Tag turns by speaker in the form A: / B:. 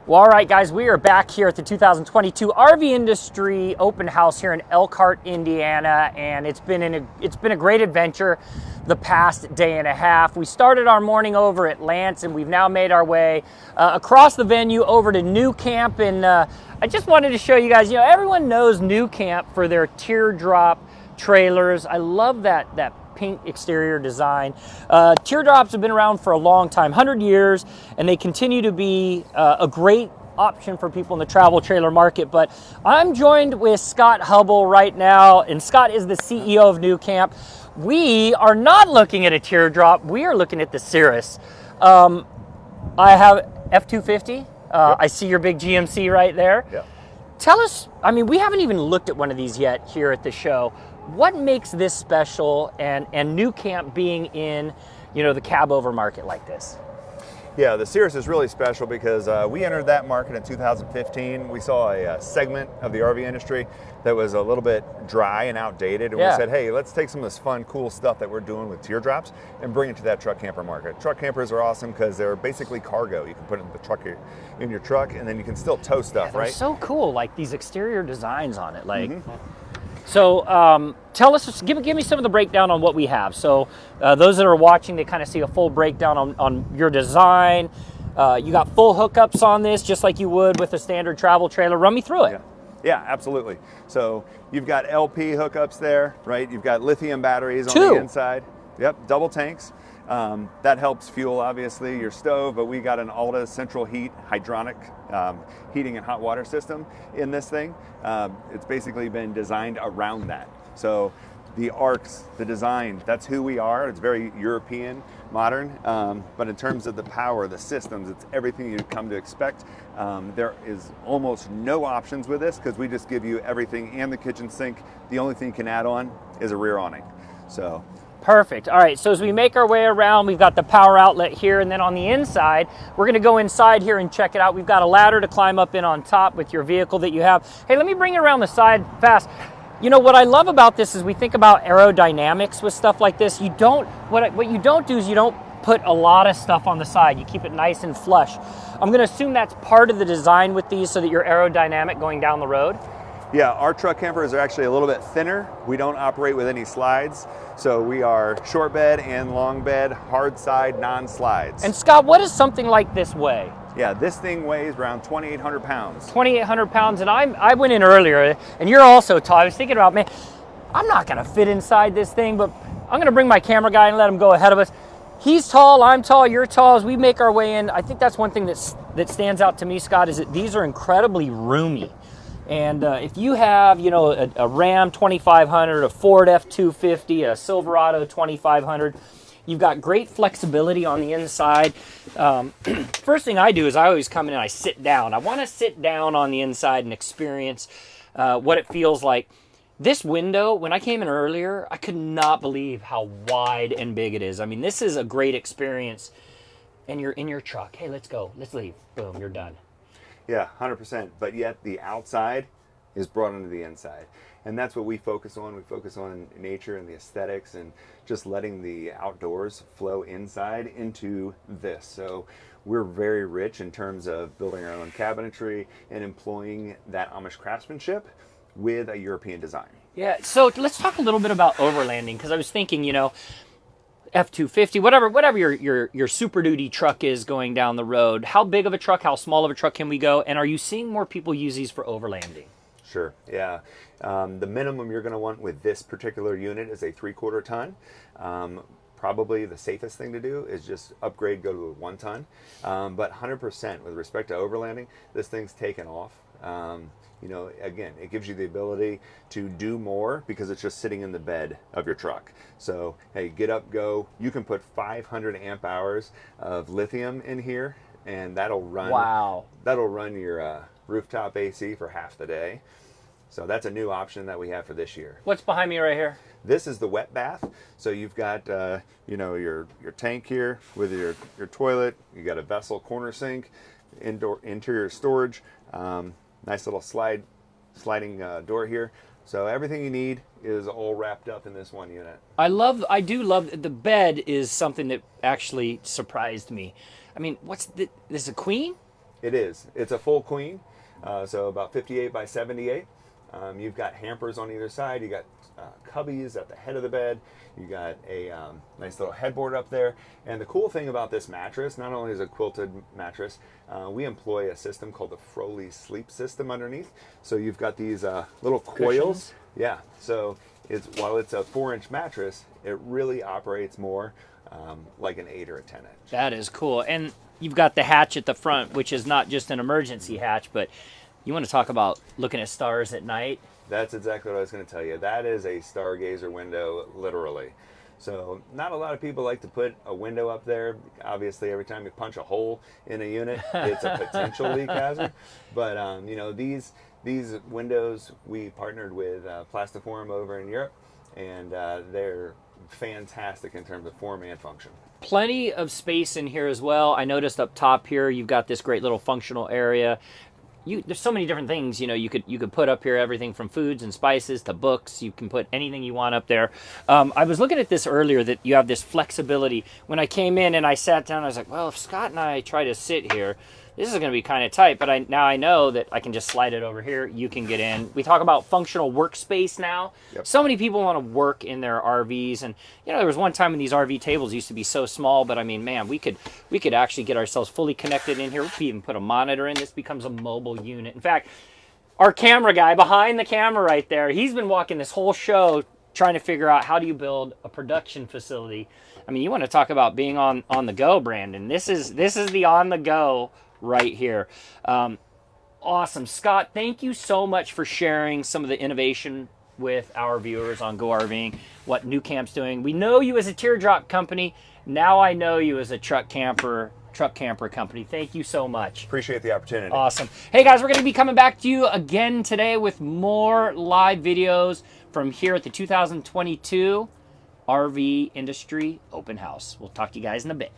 A: Well, all right, guys, we are back here at the 2022 RV Industry Open House here in Elkhart, Indiana, and it's been a great adventure the past day and a half. We started our morning over at Lance, and we've now made our way across the venue over to NuCamp, and I just wanted to show you guys, everyone knows NuCamp for their Teardrop trailers. I love that pink exterior design. Teardrops have been around for a long time, 100 years, and they continue to be a great option for people in the travel trailer market. But I'm joined with Scott Hubbell right now, and Scott is the CEO of NuCamp. We are not looking at a Teardrop, we are looking at the Cirrus. I have F-250.
B: Yep.
A: I see your big GMC right there.
B: Yep.
A: Tell us, we haven't even looked at one of these yet here at the show. What makes this special, and NuCamp being in, the cab over market like this?
B: Yeah, the Cirrus is really special because we entered that market in 2015. We saw a segment of the RV industry that was a little bit dry and outdated, and we said, hey, let's take some of this fun, cool stuff that we're doing with teardrops and bring it to that truck camper market. Truck campers are awesome because they're basically cargo. You can put it in your truck, and then you can still tow stuff,
A: they're
B: right?
A: So cool, like these exterior designs on it, like. So tell us, give me some of the breakdown on what we have. So those that are watching, they kind of see a full breakdown on your design. You got full hookups on this, just like you would with a standard travel trailer. Run me through it.
B: Yeah, absolutely. So you've got LP hookups there, right? You've got lithium batteries on the inside. Yep, double tanks. That helps fuel, obviously, your stove, but we got an Alta central heat hydronic heating and hot water system in this thing. It's basically been designed around that. So the arcs, the design, that's who we are. It's very European, modern, but in terms of the power, the systems, it's everything you'd come to expect. There is almost no options with this because we just give you everything and the kitchen sink. The only thing you can add on is a rear awning. So.
A: Perfect. All right, so as we make our way around, we've got the power outlet here, and then on the inside, we're gonna go inside here and check it out. We've got a ladder to climb up in on top with your vehicle that you have. Hey, let me bring it around the side fast. What I love about this is we think about aerodynamics with stuff like this. What you don't do is you don't put a lot of stuff on the side. You keep it nice and flush. I'm gonna assume that's part of the design with these so that you're aerodynamic going down the road.
B: Yeah, our truck campers are actually a little bit thinner. We don't operate with any slides. So we are short bed and long bed, hard side, non-slides.
A: And Scott, what does something like this weigh?
B: Yeah, this thing weighs around 2,800 pounds.
A: 2,800 pounds, and I went in earlier, and you're also tall. I was thinking about, man, I'm not gonna fit inside this thing, but I'm gonna bring my camera guy and let him go ahead of us. He's tall, I'm tall, you're tall. As we make our way in, I think that's one thing that stands out to me, Scott, is that these are incredibly roomy. And if you have, a Ram 2500, a Ford F-250, a Silverado 2500, you've got great flexibility on the inside. First thing I do is I always come in and I sit down. I want to sit down on the inside and experience what it feels like. This window, when I came in earlier, I could not believe how wide and big it is. This is a great experience. And you're in your truck. Hey, let's go. Let's leave. Boom, you're done.
B: Yeah, 100%. But yet the outside is brought into the inside. And that's what we focus on. We focus on nature and the aesthetics and just letting the outdoors flow inside into this. So we're very rich in terms of building our own cabinetry and employing that Amish craftsmanship with a European design.
A: Yeah, so let's talk a little bit about overlanding, because I was thinking, F-250, whatever your Super Duty truck is going down the road. How big of a truck, how small of a truck can we go? And are you seeing more people use these for overlanding?
B: Sure, yeah. The minimum you're going to want with this particular unit is a 3/4 ton. Probably the safest thing to do is just upgrade, go to a 1 ton. But 100% with respect to overlanding, this thing's taken off. Again, it gives you the ability to do more because it's just sitting in the bed of your truck. So, hey, get up, go. You can put 500 amp hours of lithium in here, and that'll run.
A: Wow.
B: That'll run your rooftop AC for half the day. So that's a new option that we have for this year.
A: What's behind me right here?
B: This is the wet bath. So you've got, your tank here with your toilet. You got a vessel corner sink, interior storage. Nice little sliding door here. So everything you need is all wrapped up in this one unit.
A: I do love, the bed is something that actually surprised me. This is a queen?
B: It is. It's a full queen, so about 58 by 78. You've got hampers on either side. You got cubbies at the head of the bed. You got a nice little headboard up there. And the cool thing about this mattress, not only is it a quilted mattress, we employ a system called the Froley sleep system underneath. So you've got these little coils.
A: Cushions?
B: Yeah. So while it's a 4-inch mattress, it really operates more like an 8 or a 10-inch.
A: That is cool. And you've got the hatch at the front, which is not just an emergency hatch, but you want to talk about looking at stars at night?
B: That's exactly what I was going to tell you. That is a stargazer window, literally. So not a lot of people like to put a window up there. Obviously, every time you punch a hole in a unit, it's a potential leak hazard. But you know, these windows, we partnered with Plastiform over in Europe, and they're fantastic in terms of form and function.
A: Plenty of space in here as well. I noticed up top here, you've got this great little functional area. There's so many different things, you know, you could put up here, everything from foods and spices to books. You can put anything you want up there. I was looking at this earlier, that you have this flexibility. When I came in and I sat down, I was like, well, if Scott and I try to sit here, this is going to be kind of tight, but now I know that I can just slide it over here. You can get in. We talk about functional workspace now.
B: Yep.
A: So many people want to work in their RVs, and you know, there was one time when these RV tables used to be so small, but I mean, man, we could actually get ourselves fully connected in here. We could even put a monitor in. This becomes a mobile unit. In fact, our camera guy behind the camera right there, he's been walking this whole show trying to figure out how do you build a production facility. I mean, you want to talk about being on the go, Brandon. This is the on the go right here. Awesome. Scott, thank you so much for sharing some of the innovation with our viewers on Go RVing, what NuCamp's doing. We know you as a Teardrop company. Now I know you as a truck camper company. Thank you so much.
B: Appreciate the opportunity.
A: Awesome. Hey guys, we're going to be coming back to you again today with more live videos from here at the 2022 RV Industry Open House. We'll talk to you guys in a bit.